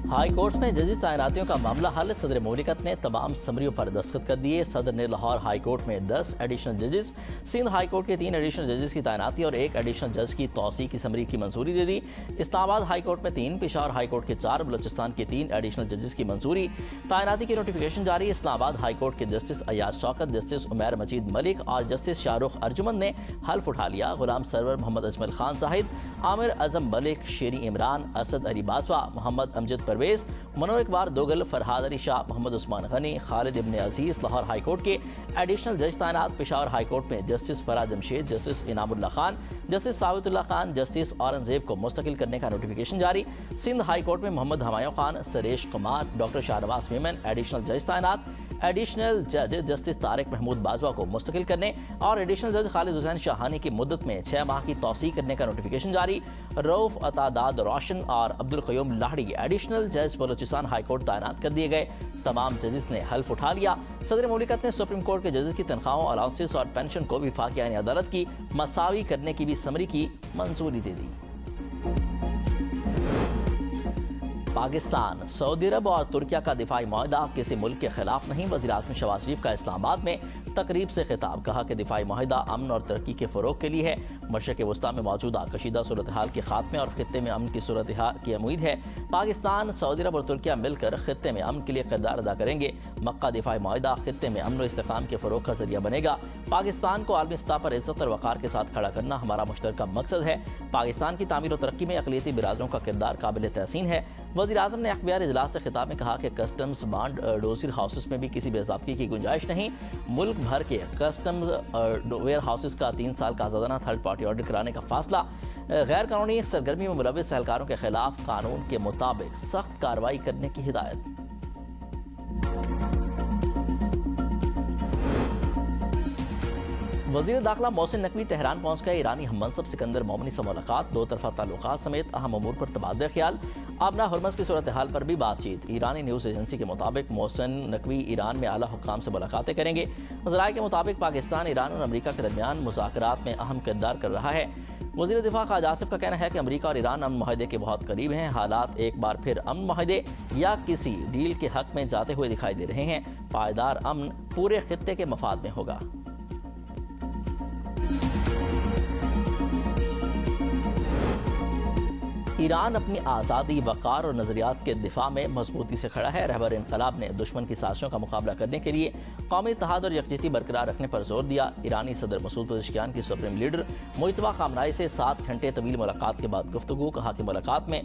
High court में जजिस तैनातियों का मामला हल। सदर मुमलिकत ने तमाम समरियों पर दस्तखत कर दिए। सदर ने लाहौर हाई कोर्ट में 10 एडिशनल जजेस, सिंध हाई कोर्ट के 3 एडिशनल जजेस की तैनाती और 1 एडिशनल जज की तौसीक की समरी की मंजूरी दे दी। इस्लामाबाद हाई कोर्ट में 3, पेशावर हाई कोर्ट के 4, बलूचिस्तान के 3 एडिशनल जजेस की मंजूरी। तैनाती की नोटिफिकेशन जारी। इस्लामाबाद हाई कोर्ट के जस्टिस अयाज शौकत, जस्टिस उमैर मजीद मलिक और जस्टिस शाहरुख अर्जुमन ने हल्फ उठा लिया। गुलाम सरवर, मोहम्मद अजमल खान जाहिद, आमिर अजम मलिक, शेरी इमरान, असद अली बाजवा, मोहम्मद अमजद परवेज, मनोर इकबार दोगल, फरहाद अली शाह, मोहम्मद उस्मान गनी, खालिद इब्न अजीज लाहौर हाई कोर्ट के एडिशनल जज तैनात। पेशावर हाई कोर्ट में justice Faraz Jamshed, justice Inamullah Khan, justice साबितुल्लाह Khan, justice Aurangzeb को मुस्तकिल करने का नोटिफिकेशन जारी। सिंध हाई कोर्ट में मोहम्मद हमायूं खान, सरेश कुमार, डॉक्टर शाहनवाज मेमन एडिशनल जज तैनात। एडिशनल जज जस्टिस तारिक महमूद बाजवा को मुस्तकिल करने और एडिशनल जज खालिद हुसैन शाहानी की मुद्दत में 6 माह की तौसीक करने का नोटिफिकेशन जारी। रऊफ अतादाद रोशन और अब्दुल क़य्यूम लाहड़ी एडिशनल जज बलूचिस्तान हाई कोर्ट तैनात कर दिए गए। तमाम जजेस ने हल्फ उठा लिया। सदर मुमलिकत ने सुप्रीम कोर्ट के जजेस की तनख्वाहों, अलाउंसेस और पेंशन को वफाकी आईनी अदालत की मसावी करने की भी समरी की मंजूरी दे दी। पाकिस्तान, सऊदी अरब और तुर्किया का दिफाई मुआहदा किसी मुल्क के खिलाफ नहीं। वज़ीर आज़म शहबाज शरीफ का इस्लामाबाद में तकरीब से खिताब। कहा कि दिफाई मुआहदा अमन और तरक्की के फ़रोग के लिए है। मशरक़ वस्ता में मौजूदा कशीदा सूरत हाल के खात्मे और ख़ित्ते में अमन की सूरत हाल की उम्मीद है। पाकिस्तान, सऊदी अरब और तुर्किया मिलकर ख़ित्ते में अमन के लिए किरदार अदा करेंगे। मक्का दिफाई मुआहदा ख़ित्ते में अमन और इस्तेकाम के फ़रोग का ज़रिया बनेगा। पाकिस्तान को आलमी सतह पर इज़्ज़त और वक़ार के साथ खड़ा करना हमारा मुश्तरका मकसद है। पाकिस्तान की तामीर और तरक्की में अक़लियती बिरादरों का किरदार काबिल तहसीन है। वज़ीर आज़म ने अखबार इजलास से खिताब में कहा कि कस्टम्स बांड डोजियर हाउसेस में भी किसी बेज़ाब्ती की गुंजाइश नहीं। मुल्क भर के कस्टम्स वेयर हाउसेस का 3 साल का आज़ादाना थर्ड पार्टी ऑडिट कराने का फैसला। गैर कानूनी सरगर्मी में मुलव्विस एहलकारों के खिलाफ कानून के मुताबिक सख्त कार्रवाई करने की हिदायत। वज़ीर दाखिला मोहसिन नकवी तेहरान पहुंच गए। ईरानी हममनसब सिकंदर मोमनी से मुलाकात, 2 तरफ़ा ताल्लुकात समेत अहम अमूर पर तबादला ख्याल। आबना हुर्मस की सूरत हाल पर भी बातचीत। ईरानी न्यूज़ एजेंसी के मुताबिक मोहसिन नकवी ईरान में आला हुक्काम से मुलाकातें करेंगे। ज़राए के मुताबिक पाकिस्तान, ईरान और अमरीका के दरमियान मुज़ाकरात में अहम किरदार कर रहा है। वज़ीर दिफा ख़ाजा आसिफ का कहना है कि अमरीका और ईरान अमन माहदे के बहुत करीब हैं। हालात एक बार फिर अमन माहदे या किसी डील के हक़ में जाते हुए दिखाई दे रहे हैं। पायदार अमन पूरे खित्ते के मफाद में होगा। ईरान अपनी आज़ादी, वक़ार और नज़रियात के दिफा में मजबूती से खड़ा है। रहबर इनकलाब ने दुश्मन की साजिशों का मुकाबला करने के लिए कौमी इत्तेहाद और यकजहती बरकरार रखने पर जोर दिया। ईरानी सदर मसूद पज़ेश्कियान की सुप्रीम लीडर मुज्तबा खामनाई से 7 घंटे तवील मुलाकात के बाद गुफ्तगू। कहा कि मुलाकात में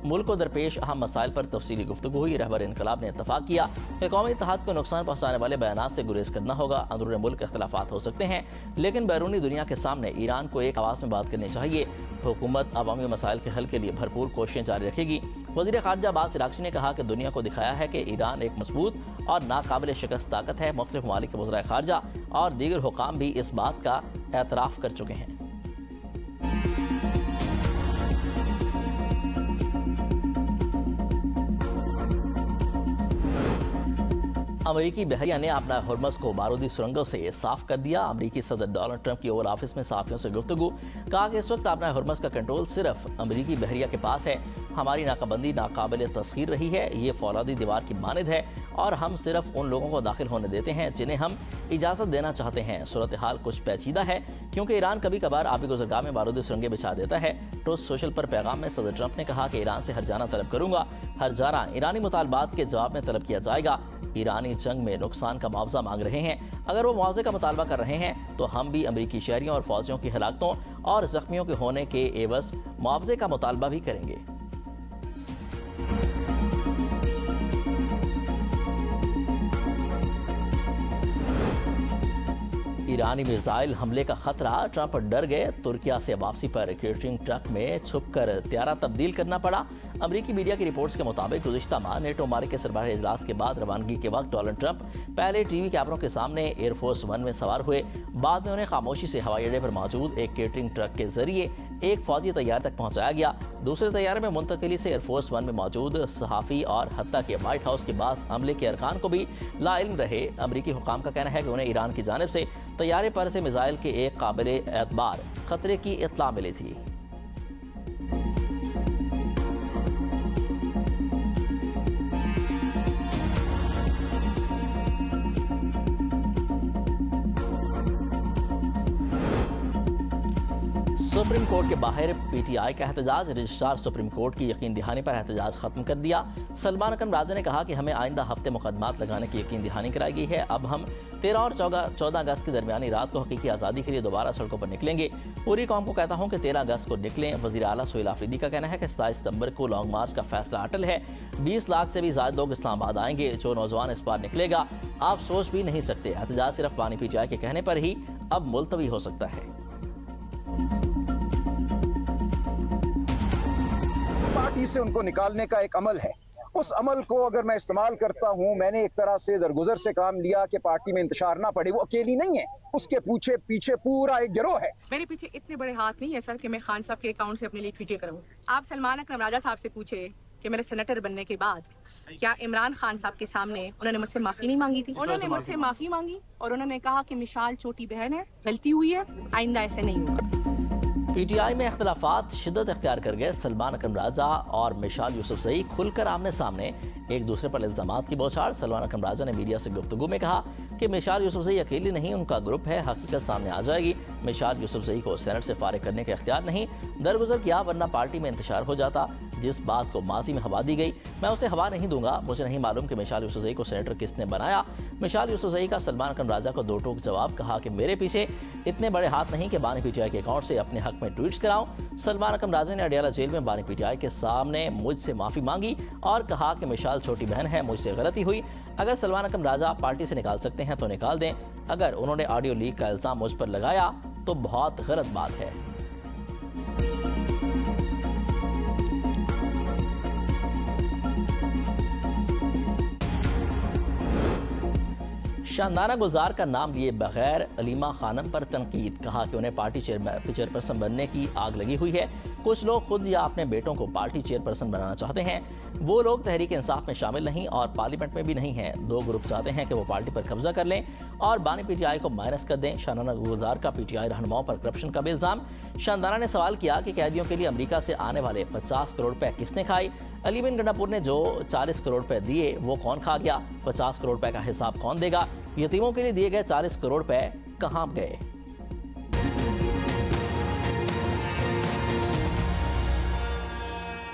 मुल्क को दरपेश अहम मसाइल पर तफसीली गुफ्तगू हुई। रहबर इनकलाब ने इत्तफाक किया कि कौमी इत्तेहाद को नुकसान पहुँचाने वाले बयानात से गुरेज करना होगा। अंदरूनी मुल्क इख्तलाफात हो सकते हैं, लेकिन बैरूनी दुनिया के सामने ईरान को एक आवाज़ में बात करनी चाहिए। हुकूमत अवामी मसाइल के हल के लिए भरपूर कोशिशें जारी रखेगी। वज़ीर ख़ारजा अब्बास इराक़ची ने कहा कि दुनिया को दिखाया है कि ईरान एक मजबूत और नाकाबिल शिकस्त ताकत है। मुख्तलिफ ममालिक के वज़राए ख़ारजा और दीगर हुकाम भी इस बात का एतराफ़ कर चुके हैं। अमरीकी बहरिया ने अपना हुर्मस को बारूदी सुरंगों से साफ कर दिया। अमरीकी सदर डोनाल्ड ट्रंप की ओवल ऑफिस में सहाफ़ियों से गुफ्तगू। कहा कि इस वक्त अपना हुर्मस का कंट्रोल सिर्फ अमरीकी बहरिया के पास है। हमारी नाकाबंदी नाकाबिल तस्खीर रही है। ये फौलादी दीवार की मानद है और हम सिर्फ उन लोगों को दाखिल होने देते हैं जिन्हें हम इजाज़त देना चाहते हैं। सूरत हाल कुछ पेचीदा है क्योंकि ईरान कभी कभार आबी गुज़रगाह में बारूदी सुरंगें बिछा देता है। ट्रूथ सोशल पर पैगाम में सदर ट्रंप ने कहा कि ईरान से हरजाना तलब करूंगा। हरजाना ईरानी मुतालबात के जवाब में तलब किया जाएगा। ईरानी जंग में नुकसान का मुआवजा मांग रहे हैं। अगर वो मुआवजे का मुतालबा कर रहे हैं तो हम भी अमरीकी शहरियों और फौजियों की हलाकतों और जख्मियों के होने के एवज मुआवजे का मुतालबा भी करेंगे। ईरानी मिसाइल हमले का खतरा, ट्रंप डर गए। तुर्किया से वापसी पर केटरिंग ट्रक में छुपकर त्यारा तब्दील करना पड़ा। अमरीकी मीडिया की रिपोर्ट्स के मुताबिक गुज़िश्ता माह नेटो मालिक के सरबराह इजलास के बाद रवानगी के वक्त डोनाल्ड ट्रंप पहले टीवी कैमरों के सामने एयरफोर्स 1 में सवार हुए। बाद में उन्हें खामोशी से हवाई अड्डे पर मौजूद एक केटरिंग ट्रक के जरिए एक फौजी तैयार तक पहुंचाया गया। दूसरे तैयारे में मुंतकिली से एयरफोर्स 1 में मौजूद सहाफ़ी और हत्ता के व्हाइट हाउस के पास अमले के अरकान को भी लाइल्म रहे। अमरीकी हुकाम का कहना है कि उन्हें ईरान की जानिब से तैयारे पर से मिसाइल के एक काबिल एतबार खतरे की इत्तला मिली थी। सुप्रीम कोर्ट के बाहर पीटीआई का एहतजाज। रजिस्ट्रार सुप्रीम कोर्ट की यकीन दहानी पर एहतजाज खत्म कर दिया। सलमान अकरम राजा ने कहा कि हमें आइंदा हफ्ते मुकदमात लगाने की यकीन दहानी कराई गई है। अब हम 13 और 14 अगस्त की दरमियानी रात को हकीकी आज़ादी के लिए दोबारा सड़कों पर निकलेंगे। पूरी कौम को कहता हूँ कि 13 अगस्त को निकलें। वज़ीर आला सोहेल आफरीदी का कहना है कि 27 सितंबर को लॉन्ग मार्च का फैसला अटल है। 20 लाख से भी ज़्यादा लोग इस्लामाबाद आएंगे। जो नौजवान इस बार निकलेगा आप सोच भी नहीं सकते। एहतजाज सिर्फ बानी पीटीआई के कहने पर ही अब मुलतवी हो सकता है। पार्टी से उनको निकालने का एक अमल है, उस अमल को अगर मैं इस्तेमाल करता हूं, मैंने एक तरह से दरगुजर से काम लिया कि पार्टी में इंतशार ना पड़े। वो अकेली नहीं है, उसके पीछे पूरा एक गिरोह है। मेरे पीछे इतने बड़े हाथ नहीं है सर कि मैं खान साहब के अकाउंट से अपने लिए ट्वीटें करूं। आप सलमान अकरम राजा साहब से पूछे कि मेरे सेनेटर बनने के बाद क्या इमरान खान साहब के सामने उन्होंने मुझसे माफी नहीं मांगी थी? उन्होंने मुझसे माफी मांगी और उन्होंने कहा कि मिशाल छोटी बहन है, गलती हुई है, आइंदा ऐसे नहीं होगा। पीटीआई में इख्तलाफात शिद्दत इख्तियार कर गए। सलमान अकरम राजा और मिशाल यूसुफजई खुलकर आमने सामने एक दूसरे पर इल्जामात की बौछार। सलमान अकरम राजा ने मीडिया से गुफ्तगू में कहा कि मिशाल यूसुफजई अकेली नहीं, उनका ग्रुप है, हकीकत सामने आ जाएगी। मिशाल यूसुफजई को सेनेट से फारिग करने का इख्तियार नहीं, दरगुजर किया वरना पार्टी में इंतशार हो जाता। जिस बात को माजी में हवा दी गई मैं उसे हवा नहीं दूंगा। मुझे नहीं मालूम कि मिशाल यूसुफजई को सेनेटर किसने बनाया। मिशाल यूसुफजई का सलमान अकरम राजा को दो टूक जवाब, कहा कि मेरे पीछे इतने बड़े हाथ नहीं कि बानी पीटीआई के अकाउंट से अपने हक में ट्वीट्स कराऊं। सलमान अकरम राजा ने अडियाला जेल में बानी पीटीआई के सामने मुझसे माफी मांगी और कहा कि मिशाल छोटी बहन है, मुझसे गलती हुई। अगर सलमान अकरम राजा पार्टी से निकाल सकते हैं तो निकाल दें। अगर उन्होंने ऑडियो लीक का इल्जाम मुझ पर लगाया तो बहुत गलत बात है। शानदाना गुलजार का नाम लिए बगैर अलीमा खानम पर तनकीद, कहा कि उन्हें पार्टी चेयरपर्सन बनने की आग लगी हुई है। कुछ लोग खुद या अपने बेटों को पार्टी चेयरपर्सन बनाना चाहते हैं। वो लोग तहरीक इंसाफ में शामिल नहीं और पार्लियामेंट में भी नहीं हैं। दो ग्रुप चाहते हैं कि वो पार्टी पर कब्जा कर लें और बानी पीटीआई को माइनस कर दें। शानदाना गुलजार का पीटीआई रहनुमाओं पर करप्शन का भी इल्जाम। शानदाना ने सवाल किया कि कैदियों के लिए अमेरिका से आने वाले 50 करोड़ रुपए किसने खाए? अली बिन गंडापुर ने जो 40 करोड़ रुपए दिए वो कौन खा गया? 50 करोड़ रुपए का हिसाब कौन देगा? यतीमों के लिए दिए गए 40 करोड़ रुपए कहाँ गए?